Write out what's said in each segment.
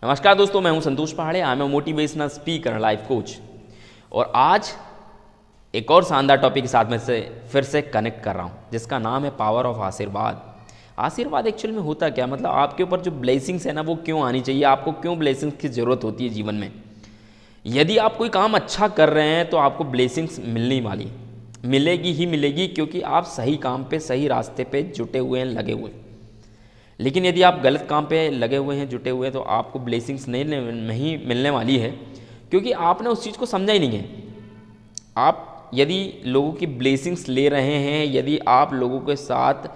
नमस्कार दोस्तों, मैं हूं Santosh Pahade. I am a motivational speaker, life coach. और आज एक और शानदार टॉपिक के साथ में से फिर से कनेक्ट कर रहा हूं, जिसका नाम है पावर ऑफ आशीर्वाद। आशीर्वाद एक्चुअल में होता क्या, मतलब आपके ऊपर जो ब्लेसिंग्स है ना, वो क्यों आनी चाहिए, आपको क्यों ब्लेसिंग्स की ज़रूरत होती है जीवन में। यदि आप कोई काम अच्छा कर रहे हैं तो आपको ब्लेसिंग्स मिलने वाली, मिलेगी ही मिलेगी, क्योंकि आप सही काम पे, सही रास्ते पे जुटे हुए हैं, लगे हुए हैं। लेकिन यदि आप गलत काम पे लगे हुए हैं, जुटे हुए हैं, तो आपको ब्लेसिंग्स नहीं मिलने वाली है, क्योंकि आपने उस चीज़ को समझा ही नहीं है। आप यदि लोगों की ब्लेसिंग्स ले रहे हैं, यदि आप लोगों के साथ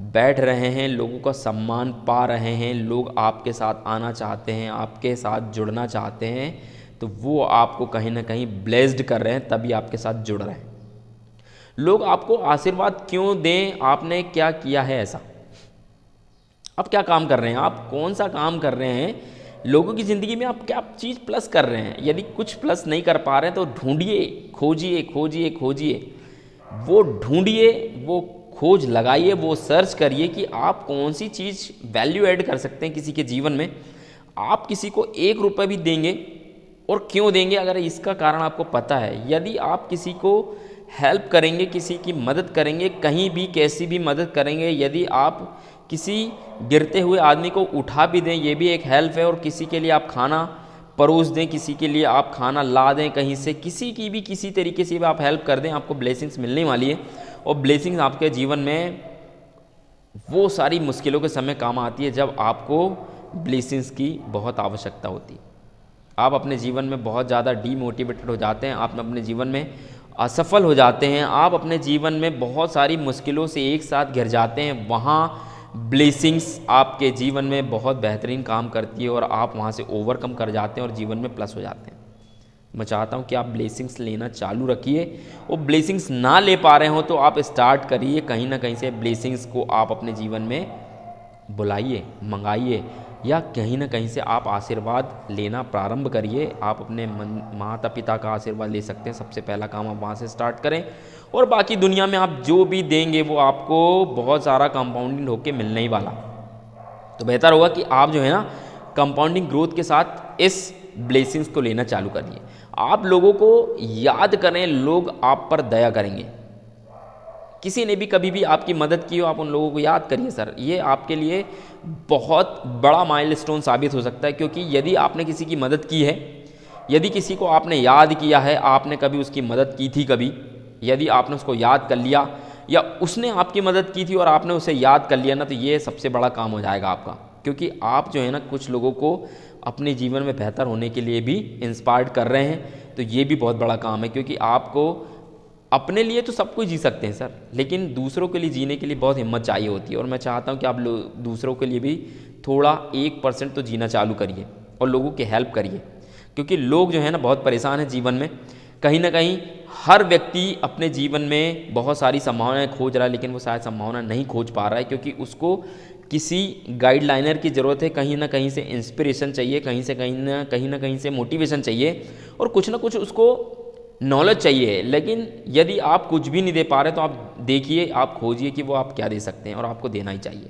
बैठ रहे हैं, लोगों का सम्मान पा रहे हैं, लोग आपके साथ आना चाहते हैं, आपके साथ जुड़ना चाहते हैं, तो वो आपको कहीं ना कहीं ब्लेस्ड कर रहे हैं, तभी आपके साथ जुड़ रहे हैं। लोग आपको आशीर्वाद क्यों दें, आपने क्या किया है ऐसा, आप क्या काम कर रहे हैं, आप कौन सा काम कर रहे हैं, लोगों की ज़िंदगी में आप क्या चीज़ प्लस कर रहे हैं। यदि कुछ प्लस नहीं कर पा रहे हैं तो ढूंढिए, खोजिए खोजिए खोजिए, वो ढूंढिए, वो खोज लगाइए, वो सर्च करिए कि आप कौन सी चीज़ वैल्यू ऐड कर सकते हैं किसी के जीवन में। आप किसी को 1 रुपये भी देंगे, और क्यों देंगे, अगर इसका कारण आपको पता है। यदि आप किसी को हेल्प करेंगे, किसी की मदद करेंगे, कहीं भी कैसी भी मदद करेंगे, यदि आप किसी गिरते हुए आदमी को उठा भी दें, ये भी एक हेल्प है। और किसी के लिए आप खाना परोस दें, किसी के लिए आप खाना ला दें कहीं से, किसी की भी किसी तरीके से भी आप हेल्प कर दें, आपको ब्लेसिंग्स मिलने वाली है। और ब्लेसिंग्स आपके जीवन में वो सारी मुश्किलों के समय काम आती है जब आपको ब्लेसिंग्स की बहुत आवश्यकता होती है। आप अपने जीवन में बहुत ज़्यादा डीमोटिवेटेड हो जाते हैं, आप अपने जीवन में असफल हो जाते हैं, आप अपने जीवन में बहुत सारी मुश्किलों से एक साथ घिर जाते हैं। वहाँ ब्लेसिंग्स आपके जीवन में बहुत बेहतरीन काम करती है और आप वहाँ से ओवरकम कर जाते हैं और जीवन में प्लस हो जाते हैं। मैं चाहता हूँ कि आप ब्लेसिंग्स लेना चालू रखिए, और ब्लेसिंग्स ना ले पा रहे हो तो आप स्टार्ट करिए, कहीं ना कहीं से ब्लेसिंग्स को आप अपने जीवन में बुलाइए, मंगाइए, या कहीं ना कहीं से आप आशीर्वाद लेना प्रारंभ करिए। आप अपने माता पिता का आशीर्वाद ले सकते हैं, सबसे पहला काम आप वहाँ से स्टार्ट करें। और बाकी दुनिया में आप जो भी देंगे वो आपको बहुत सारा कंपाउंडिंग होके मिलने ही वाला। तो बेहतर होगा कि आप जो है ना, कंपाउंडिंग ग्रोथ के साथ इस ब्लेसिंग्स को लेना चालू करिए। आप लोगों को याद करें, लोग आप पर दया करेंगे। किसी ने भी कभी भी आपकी मदद की हो, आप उन लोगों को याद करिए। सर, ये आपके लिए बहुत बड़ा माइलस्टोन साबित हो सकता है, क्योंकि यदि आपने किसी की मदद की है, यदि किसी को आपने याद किया है, आपने कभी उसकी मदद की थी, कभी यदि आपने उसको याद कर लिया, या उसने आपकी मदद की थी और आपने उसे याद कर लिया ना, तो ये सबसे बड़ा काम हो जाएगा आपका। क्योंकि आप जो है ना, कुछ लोगों को अपने जीवन में बेहतर होने के लिए भी इंस्पायर्ड कर रहे हैं, तो ये भी बहुत बड़ा काम है। क्योंकि आपको अपने लिए तो सब कुछ जी सकते हैं सर, लेकिन दूसरों के लिए जीने के लिए बहुत हिम्मत चाहिए होती है। और मैं चाहता हूँ कि आप दूसरों के लिए भी थोड़ा 1% तो जीना चालू करिए और लोगों की हेल्प करिए। क्योंकि लोग जो है ना, बहुत परेशान हैं जीवन में। कहीं ना कहीं हर व्यक्ति अपने जीवन में बहुत सारी संभावनाएं खोज रहा है, लेकिन वो शायद संभावना नहीं खोज पा रहा है, क्योंकि उसको किसी गाइडलाइनर की ज़रूरत है। कहीं ना कहीं से इंस्पिरेशन चाहिए, कहीं ना कहीं से मोटिवेशन चाहिए, और कुछ ना कुछ उसको नॉलेज चाहिए। लेकिन यदि आप कुछ भी नहीं दे पा रहे, तो आप देखिए, आप खोजिए कि वो आप क्या दे सकते हैं, और आपको देना ही चाहिए।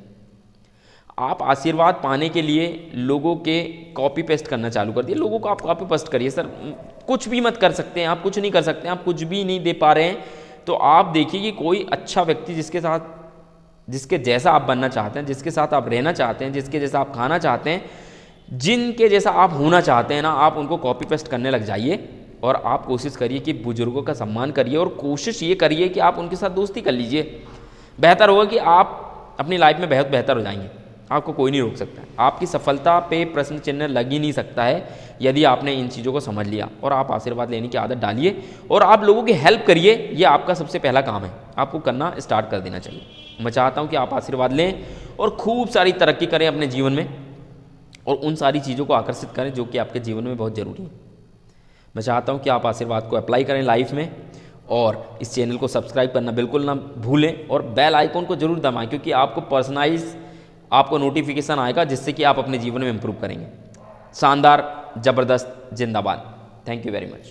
आप आशीर्वाद पाने के लिए लोगों के कॉपी पेस्ट करना चालू कर दिए। लोगों को आप कॉपी पेस्ट करिए। सर, कुछ भी मत कर सकते हैं, आप कुछ नहीं कर सकते हैं, आप कुछ भी नहीं दे पा रहे हैं, तो आप देखिए कि कोई अच्छा व्यक्ति जिसके जैसा आप बनना चाहते हैं, जिसके साथ आप रहना चाहते हैं, जिसके जैसा आप खाना चाहते हैं, जिनके जैसा आप होना चाहते हैं ना, आप उनको कॉपी पेस्ट करने लग जाइए। और आप कोशिश करिए कि बुजुर्गों का सम्मान करिए, और कोशिश ये करिए कि आप उनके साथ दोस्ती कर लीजिए। बेहतर होगा कि आप अपनी लाइफ में बहुत बेहतर हो जाएंगे। आपको कोई नहीं रोक सकता है। आपकी सफलता पे प्रश्न चिन्ह लग ही नहीं सकता है, यदि आपने इन चीज़ों को समझ लिया। और आप आशीर्वाद लेने की आदत डालिए, और आप लोगों की हेल्प करिए। ये आपका सबसे पहला काम है, आपको करना स्टार्ट कर देना चाहिए। मैं चाहता हूँ कि आप आशीर्वाद लें और खूब सारी तरक्की करें अपने जीवन में, और उन सारी चीज़ों को आकर्षित करें जो कि आपके जीवन में बहुत ज़रूरी है। मैं चाहता हूँ कि आप आशीर्वाद को अप्लाई करें लाइफ में, और इस चैनल को सब्सक्राइब करना बिल्कुल ना भूलें, और बेल आइकॉन को जरूर दबाएं, क्योंकि आपको पर्सनलाइज आपको नोटिफिकेशन आएगा, जिससे कि आप अपने जीवन में इंप्रूव करेंगे। शानदार, ज़बरदस्त, जिंदाबाद। Thank you very much.